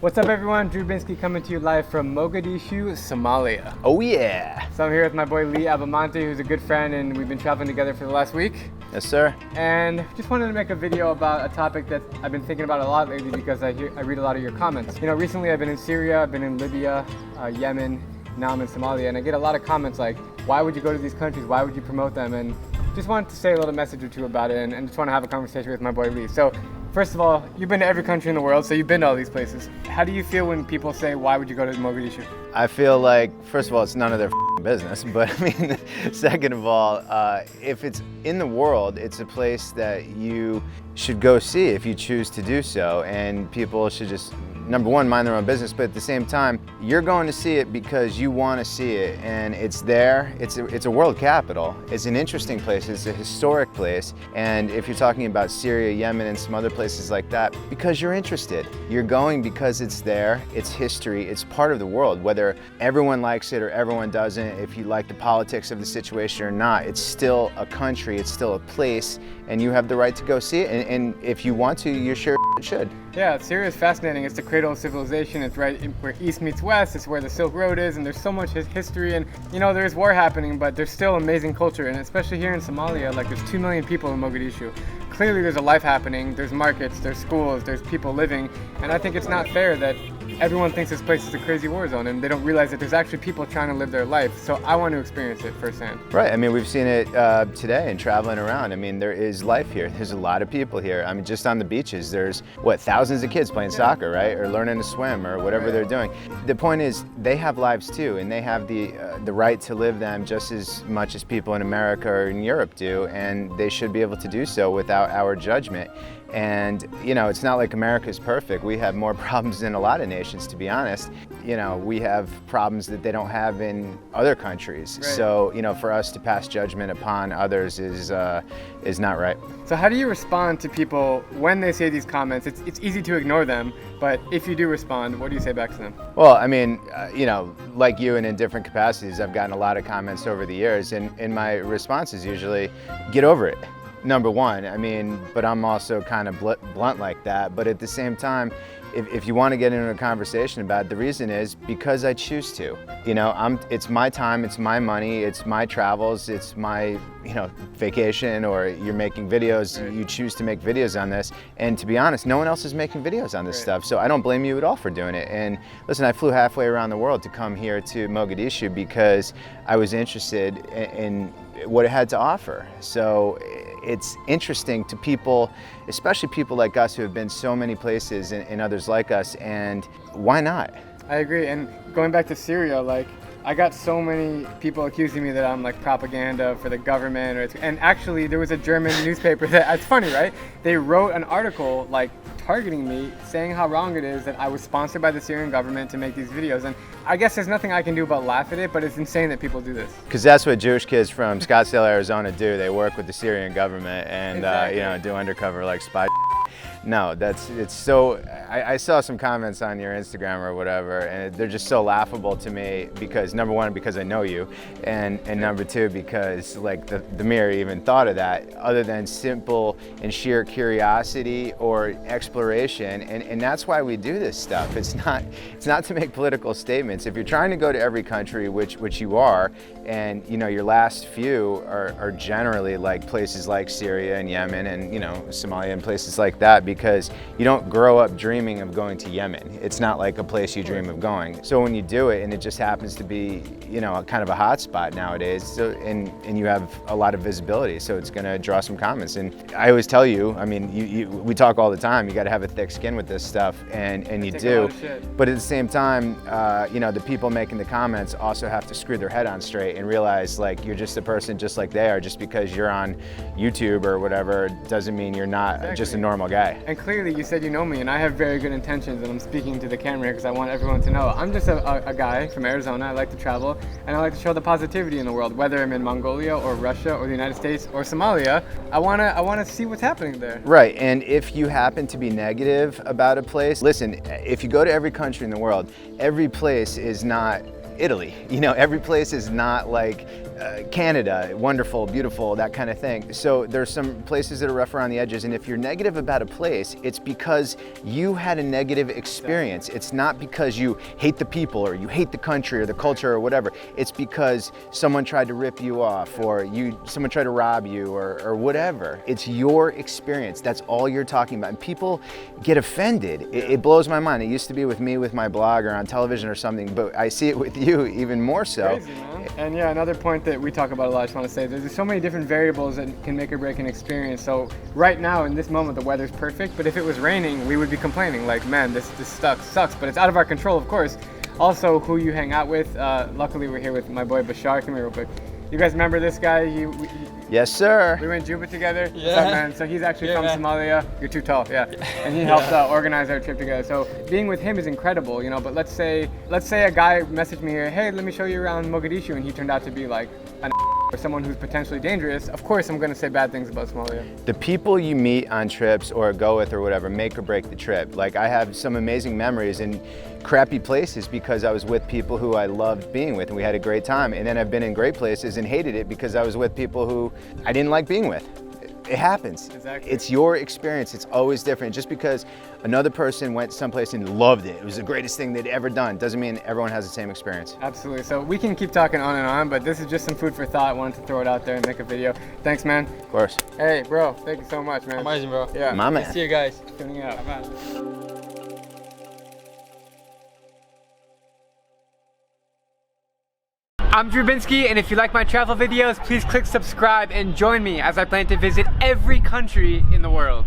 What's up everyone, Drew Binsky coming to you live from Mogadishu, Somalia. Oh yeah! So I'm here with my boy Lee Abbamonte, who's a good friend, and we've been traveling together for the last week. Yes sir. And just wanted to make a video about a topic that I've been thinking about a lot lately because I read a lot of your comments. You know, recently I've been in Syria, I've been in Libya, Yemen, now I'm in Somalia, and I get a lot of comments like, why would you go to these countries, why would you promote them? And just wanted to say a little message or two about it and just want to have a conversation with my boy Lee. So first of all, you've been to every country in the world, so you've been to all these places. How do you feel when people say, why would you go to Mogadishu? I feel like, first of all, it's none of their business, but I mean, second of all, if it's in the world, it's a place that you should go see if you choose to do so, and people should just, number one, mind their own business, but at the same time, you're going to see it because you want to see it, and it's there. It's a world capital. It's an interesting place. It's a historic place, and if you're talking about Syria, Yemen, and some other places like that, because you're interested. You're going because it's there, it's history, it's part of the world. Whether everyone likes it or everyone doesn't, if you like the politics of the situation or not, it's still a country, it's still a place, and you have the right to go see it, and if you want to, you sure should. Yeah, Syria is fascinating. It's the Cradle of Civilization. It's right where East meets West. It's where the Silk Road is, and there's so much history. And you know, there's war happening, but there's still amazing culture. And especially here in Somalia, like there's 2 million people in Mogadishu. Clearly, there's a life happening. There's markets, there's schools, there's people living. And I think it's not fair that everyone thinks this place is a crazy war zone, and they don't realize that there's actually people trying to live their life. So I want to experience it firsthand. Right. I mean, we've seen it today and traveling around. I mean, there is life here. There's a lot of people here. I mean, just on the beaches, there's thousands of kids playing soccer, right, or learning to swim or whatever they're doing. The point is, they have lives too, and they have the right to live them just as much as people in America or in Europe do, and they should be able to do so without our judgment. And, you know, it's not like America's perfect. We have more problems than a lot of nations, to be honest. You know, we have problems that they don't have in other countries. Right. So, you know, for us to pass judgment upon others is not right. So how do you respond to people when they say these comments? It's easy to ignore them, but if you do respond, what do you say back to them? Well, I mean, you know, like you and in different capacities, I've gotten a lot of comments over the years, and my response is usually, get over it. Number one, I mean, but I'm also kind of blunt like that. But at the same time, if you want to get into a conversation about it, the reason is because I choose to. You know, it's my time, it's my money, it's my travels, it's my, you know, vacation, or you're making videos, right. You choose to make videos on this. And to be honest, no one else is making videos on this stuff. So I don't blame you at all for doing it. And listen, I flew halfway around the world to come here to Mogadishu because I was interested in what it had to offer. So it's interesting to people, especially people like us who have been so many places and others like us, and why not? I agree, and going back to Syria, like, I got so many people accusing me that I'm like propaganda for the government, and actually there was a German newspaper that, it's funny, right? They wrote an article like targeting me, saying how wrong it is that I was sponsored by the Syrian government to make these videos. And I guess there's nothing I can do but laugh at it, but it's insane that people do this. Because that's what Jewish kids from Scottsdale, Arizona do. They work with the Syrian government and Exactly. you know, do undercover like spy. No, it's so, I saw some comments on your Instagram or whatever, and they're just so laughable to me because, number one, because I know you, and number two, because like the mere even thought of that, other than simple and sheer curiosity or exploration, and that's why we do this stuff. It's not to make political statements. If you're trying to go to every country, which you are, and you know, your last few are generally like places like Syria and Yemen and, you know, Somalia and places like that, because you don't grow up dreaming of going to Yemen. It's not like a place you dream of going. So when you do it, and it just happens to be, you know, kind of a hot spot nowadays, so, and you have a lot of visibility, so it's gonna draw some comments. And I always tell you, I mean, we talk all the time, you gotta have a thick skin with this stuff, and you do. But at the same time, you know, the people making the comments also have to screw their head on straight and realize, like, you're just a person just like they are. Just because you're on YouTube or whatever doesn't mean you're not just a normal guy. And clearly you said you know me, and I have very good intentions, and I'm speaking to the camera because I want everyone to know I'm just a guy from Arizona. I like to travel, and I like to show the positivity in the world, whether I'm in Mongolia or Russia or the United States or Somalia. I wanna see what's happening there. Right, and if you happen to be negative about a place, listen, if you go to every country in the world, every place is not Italy. You know, every place is not like Canada, wonderful, beautiful, that kind of thing. So there's some places that are rough around the edges, and if you're negative about a place, it's because you had a negative experience. It's not because you hate the people or you hate the country or the culture or whatever. It's because someone tried to rip you off or someone tried to rob you or whatever. It's your experience. That's all you're talking about. And people get offended. It blows my mind. It used to be with me with my blog or on television or something, but I see it with you even more so. Crazy, man. And yeah, another point that we talk about a lot, I just want to say, there's so many different variables that can make or break an experience. So right now, in this moment, the weather's perfect, but if it was raining, we would be complaining, like, man, this sucks, but it's out of our control, of course. Also, who you hang out with. Luckily, we're here with my boy Bashar. Come here real quick. You guys remember this guy? Yes, sir. We went Juba together. Yeah. What's up, man? So he's actually from Somalia. You're too tall, yeah. And he helped organize our trip together. So being with him is incredible, you know. But let's say a guy messaged me here, hey, let me show you around Mogadishu, and he turned out to be like an or someone who's potentially dangerous. Of course, I'm gonna say bad things about Somalia. The people you meet on trips or go with or whatever make or break the trip. Like, I have some amazing memories in crappy places because I was with people who I loved being with and we had a great time. And then I've been in great places and hated it because I was with people who I didn't like being with. It happens. Exactly. It's your experience. It's always different. Just because another person went someplace and loved it, it was the greatest thing they'd ever done, doesn't mean everyone has the same experience. Absolutely. So we can keep talking on and on, but this is just some food for thought. I wanted to throw it out there and make a video. Thanks, man. Of course. Hey, bro. Thank you so much, man. Amazing, bro. Yeah. My man. See you guys. Tuning out. I'm Drew Binsky, and if you like my travel videos, please click subscribe and join me as I plan to visit every country in the world.